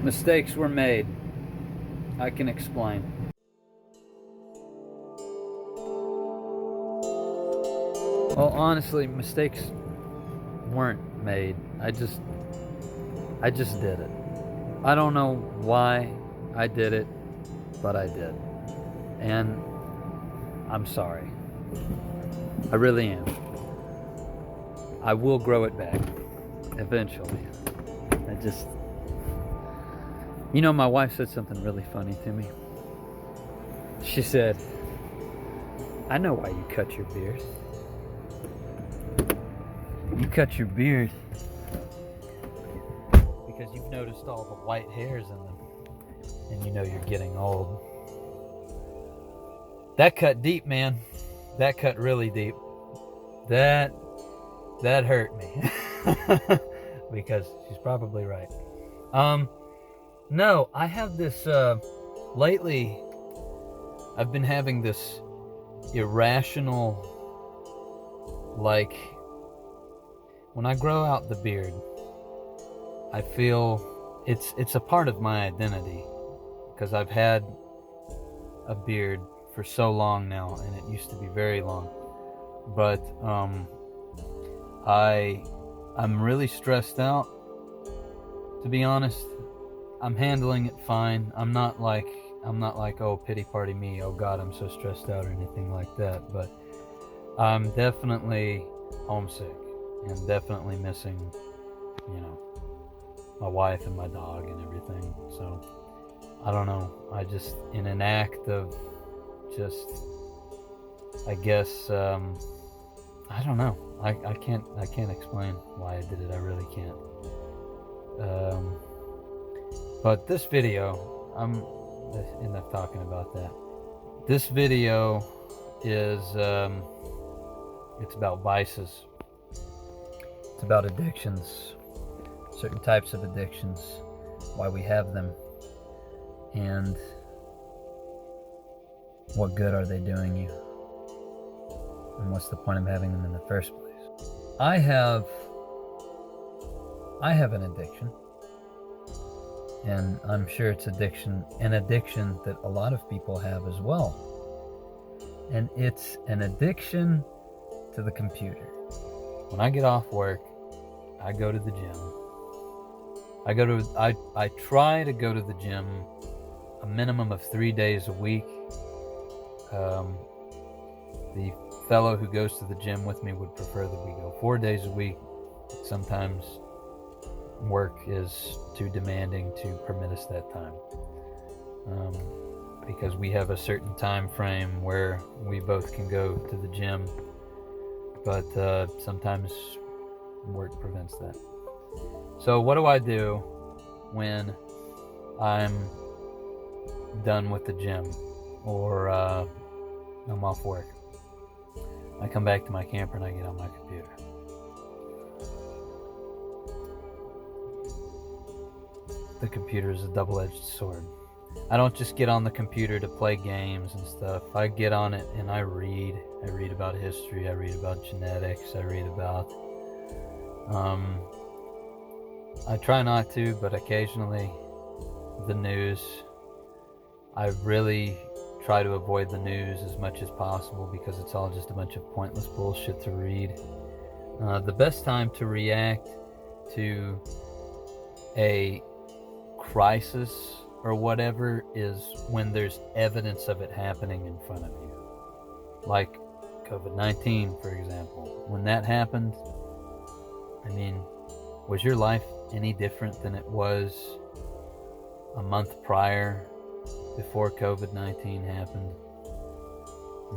Mistakes were made. I can explain. Well, honestly, mistakes weren't made. I just did it. I don't know why I did it, but I did. And I'm sorry. I really am. I will grow it back eventually. My wife said something really funny to me. She said, "I know why you cut your beard. You cut your beard because you've noticed all the white hairs in them, and you know you're getting old." That cut deep, man. That cut really deep. That hurt me. Because she's probably right. No, I have this, lately, I've been having this irrational, like, when I grow out the beard, I feel it's a part of my identity, because I've had a beard for so long now, and it used to be very long, but, I'm really stressed out, to be honest. I'm handling it fine. I'm not like, oh, pity party me, oh God, I'm so stressed out or anything like that, but I'm definitely homesick and definitely missing, my wife and my dog and everything. So, I don't know. I just, in an act of just, I guess, I don't know. I can't explain why I did it. I really can't. But this video, I'm enough talking about that. This video is, it's about vices. It's about addictions, certain types of addictions, why we have them, and what good are they doing you, and what's the point of having them in the first place. I have an addiction. And I'm sure it's an addiction that a lot of people have as well. And it's an addiction to the computer. When I get off work, I go to the gym. I try to go to the gym a minimum of 3 days a week. The fellow who goes to the gym with me would prefer that we go 4 days a week. Sometimes work is too demanding to permit us that time, because we have a certain time frame where we both can go to the gym, but sometimes work prevents that. So what do I do when I'm done with the gym or I'm off work? I come back to my camper and I get on my computer. The computer is a double-edged sword. I don't just get on the computer to play games and stuff. I get on it and I read. I read about history. I read about genetics. I read about... I try not to, but occasionally the news. I really try to avoid the news as much as possible because it's all just a bunch of pointless bullshit to read. The best time to react to a crisis or whatever is when there's evidence of it happening in front of you. Like COVID-19, for example. When that happened, I mean, was your life any different than it was a month prior, before COVID-19 happened?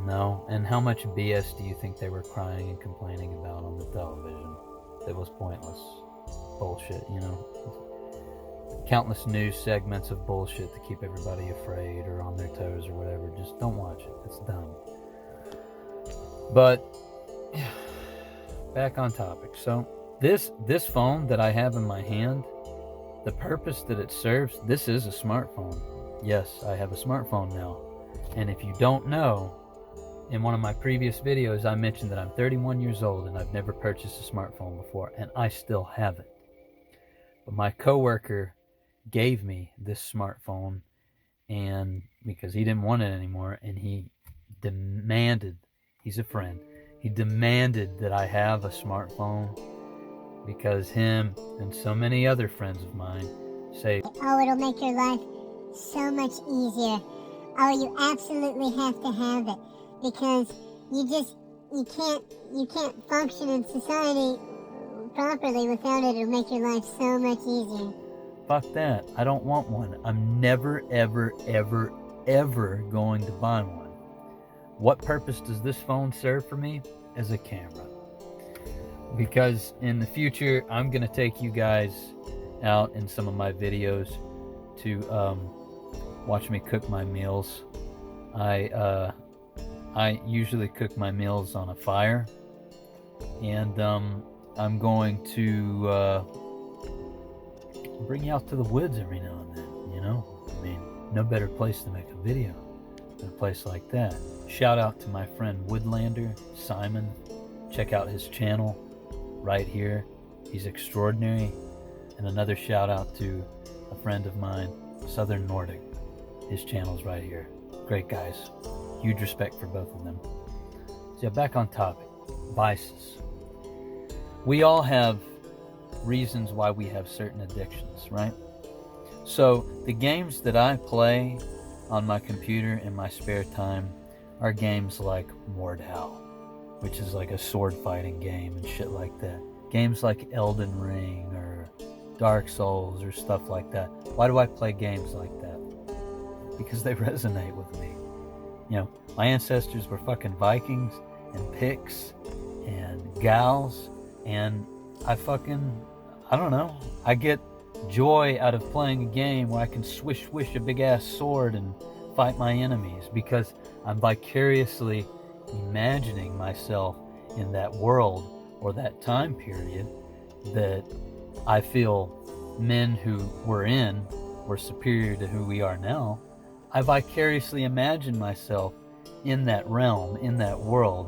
No. And how much BS do you think they were crying and complaining about on the television that was pointless? Bullshit, Countless news segments of bullshit to keep everybody afraid or on their toes or whatever. Just don't watch it. It's dumb. But back on topic. So this phone that I have in my hand, the purpose that it serves, this is a smartphone. Yes, I have a smartphone now. And if you don't know, in one of my previous videos, I mentioned that I'm 31 years old and I've never purchased a smartphone before, and I still haven't. But my coworker gave me this smartphone, and because he didn't want it anymore, and he demanded, he's a friend, he demanded that I have a smartphone because him and so many other friends of mine say, oh, it'll make your life so much easier. Oh, you absolutely have to have it because you can't function in society properly without it. It'll make your life so much easier. fuck that. I don't want one. I'm never, ever, ever, ever going to buy one. What purpose does this phone serve for me? As a camera. Because in the future, I'm going to take you guys out in some of my videos to watch me cook my meals. I usually cook my meals on a fire, and I'm going to bring you out to the woods every now and then, you know? I mean, no better place to make a video than a place like that. Shout out to my friend Woodlander, Simon. Check out his channel right here. He's extraordinary. And another shout out to a friend of mine, Southern Nordic. His channel's right here. Great guys. Huge respect for both of them. So yeah, back on topic. Vices. We all have reasons why we have certain addictions, right? So the games that I play on my computer in my spare time are games like Mordhau, which is like a sword fighting game and shit like that. Games like Elden Ring or Dark Souls or stuff like that. Why do I play games like that? Because they resonate with me. You know, my ancestors were fucking Vikings and Picts and Gals, and I don't know, I get joy out of playing a game where I can swish a big ass sword and fight my enemies, because I'm vicariously imagining myself in that world or that time period that I feel men who were superior to who we are now. I vicariously imagine myself in that realm, in that world,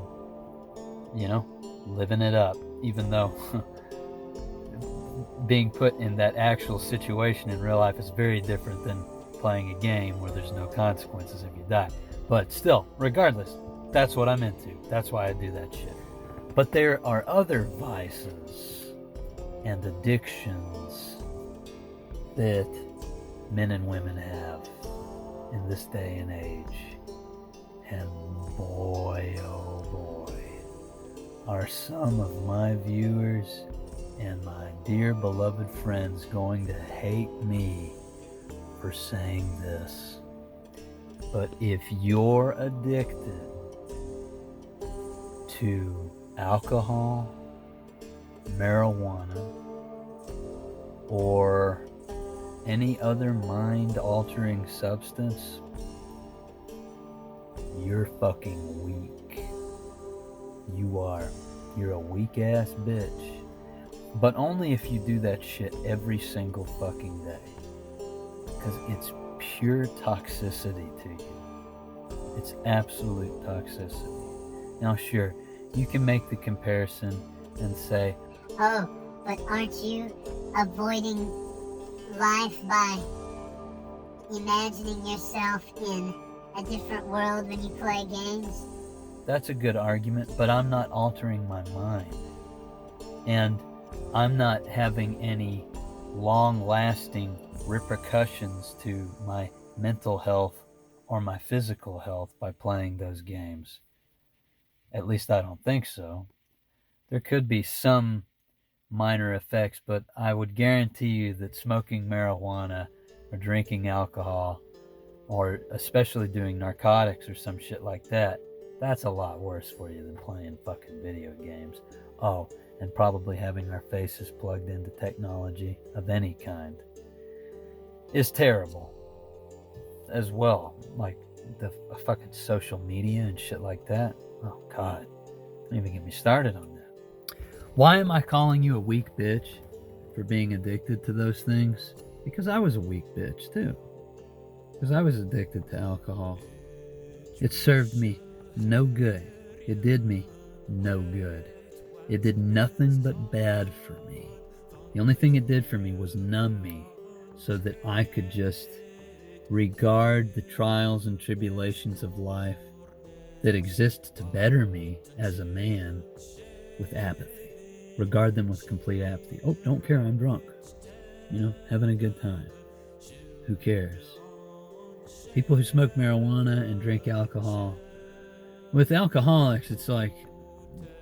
you know, living it up, even though being put in that actual situation in real life is very different than playing a game where there's no consequences if you die. But still, regardless, that's what I'm into. That's why I do that shit. But there are other vices and addictions that men and women have in this day and age. And boy, oh boy, are some of my viewers and my dear beloved friends going to hate me for saying this. But if you're addicted to alcohol, marijuana, or any other mind-altering substance, you're fucking weak. You are. You're a weak-ass bitch. But only if you do that shit every single fucking day. Because it's pure toxicity to you. It's absolute toxicity. Now, sure, you can make the comparison and say, oh, but aren't you avoiding life by imagining yourself in a different world when you play games? That's a good argument, but I'm not altering my mind. And I'm not having any long-lasting repercussions to my mental health or my physical health by playing those games. At least I don't think so. There could be some minor effects, but I would guarantee you that smoking marijuana or drinking alcohol, or especially doing narcotics or some shit like that, that's a lot worse for you than playing fucking video games. Oh, and probably having our faces plugged into technology of any kind is terrible as well. Like the fucking social media and shit like that. Oh God, don't even get me started on that. Why am I calling you a weak bitch for being addicted to those things? Because I was a weak bitch too. Because I was addicted to alcohol. It served me no good. It did me no good. It did nothing but bad for me. The only thing it did for me was numb me so that I could just regard the trials and tribulations of life that exist to better me as a man with apathy. Regard them with complete apathy. Oh, don't care, I'm drunk. Having a good time. Who cares? People who smoke marijuana and drink alcohol. With alcoholics, it's like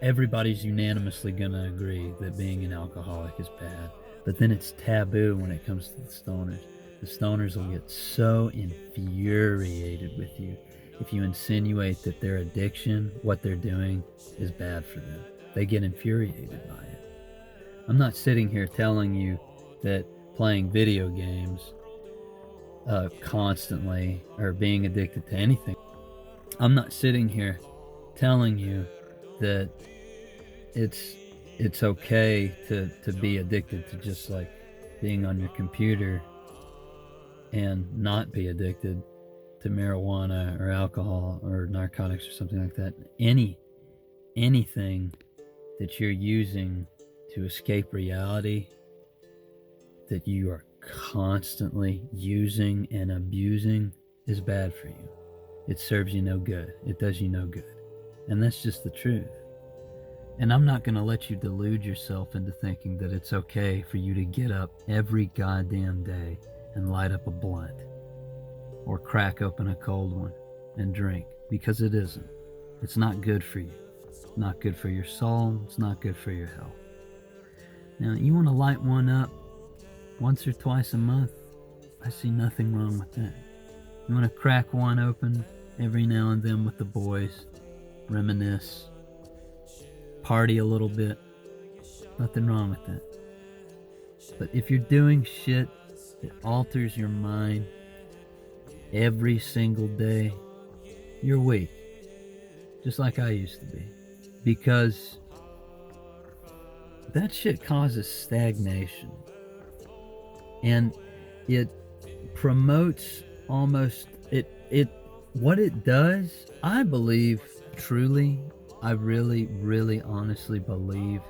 everybody's unanimously gonna agree that being an alcoholic is bad. But then it's taboo when it comes to the stoners. The stoners will get so infuriated with you if you insinuate that their addiction, what they're doing, is bad for them. They get infuriated by it. I'm not sitting here telling you that playing video games constantly or being addicted to anything. I'm not sitting here telling you that it's okay to be addicted to just like being on your computer and not be addicted to marijuana or alcohol or narcotics or something like that. Anything that you're using to escape reality that you are constantly using and abusing is bad for you. It serves you no good. It does you no good. And that's just the truth. And I'm not going to let you delude yourself into thinking that it's okay for you to get up every goddamn day and light up a blunt or crack open a cold one and drink, because it isn't. It's not good for you. It's not good for your soul. It's not good for your health. Now, you want to light one up once or twice a month, I see nothing wrong with that. You want to crack one open every now and then with the boys, reminisce, party a little bit, nothing wrong with that. But if you're doing shit that alters your mind every single day, you're weak. Just like I used to be. Because that shit causes stagnation. And it promotes almost what it does, I believe truly, I really honestly believe,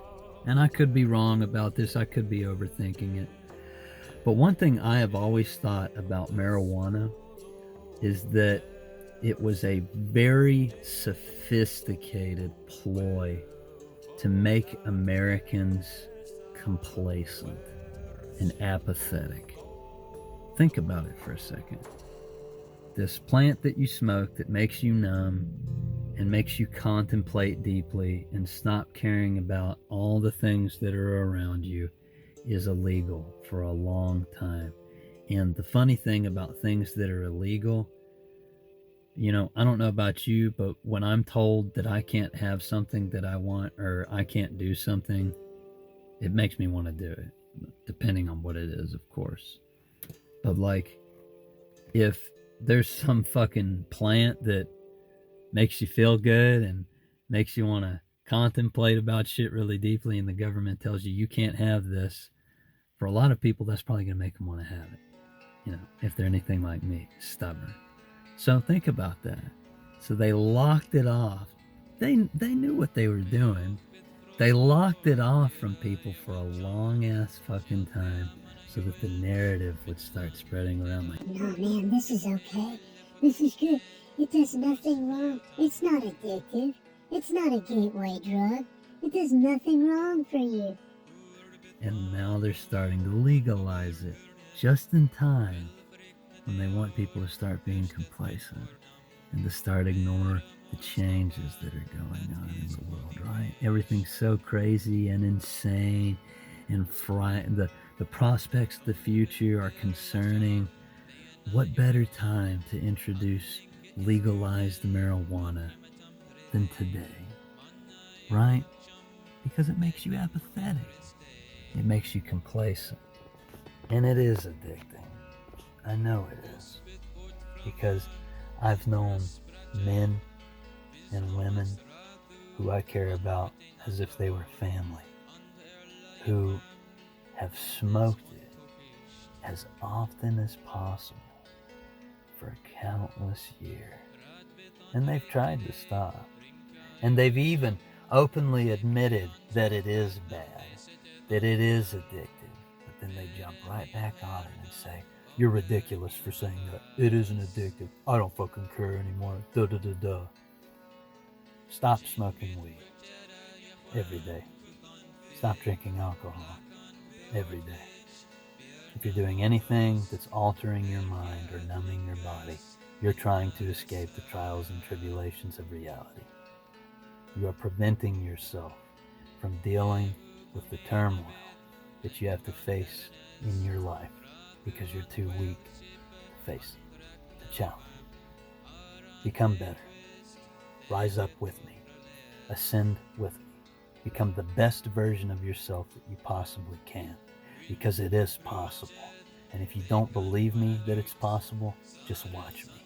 and I could be wrong about this, I could be overthinking it, but one thing I have always thought about marijuana is that it was a very sophisticated ploy to make Americans complacent and apathetic. Think about it for a second. This plant that you smoke that makes you numb and makes you contemplate deeply and stop caring about all the things that are around you is illegal for a long time. And the funny thing about things that are illegal, I don't know about you, but when I'm told that I can't have something that I want or I can't do something, it makes me want to do it, depending on what it is, of course. But like, if there's some fucking plant that makes you feel good and makes you want to contemplate about shit really deeply, and the government tells you you can't have this, for a lot of people that's probably going to make them want to have it, if they're anything like me, stubborn. So think about that. So they locked it off. They knew what they were doing. They locked it off from people for a long ass fucking time so that the narrative would start spreading around like, no man, this is okay. This is good. It does nothing wrong. It's not addictive. It's not a gateway drug. It does nothing wrong for you. and now they're starting to legalize it just in time when they want people to start being complacent and to start ignore the changes that are going on in the world, right? Everything's so crazy and insane and the prospects of the future are concerning. What better time to introduce legalized marijuana than today, right? Because it makes you apathetic. It makes you complacent. And it is addicting. I know it is. Because I've known men and women who I care about as if they were family, who have smoked it as often as possible for countless years. And they've tried to stop. And they've even openly admitted that it is bad, that it is addictive, but then they jump right back on it and say, "You're ridiculous for saying that. It isn't addictive. I don't fucking care anymore. Da da da da." Stop smoking weed every day. Stop drinking alcohol every day. If you're doing anything that's altering your mind or numbing your body, you're trying to escape the trials and tribulations of reality. You are preventing yourself from dealing with the turmoil that you have to face in your life because you're too weak to face the challenge. Become better. Rise up with me. Ascend with me. Become the best version of yourself that you possibly can, because it is possible. And if you don't believe me that it's possible, just watch me.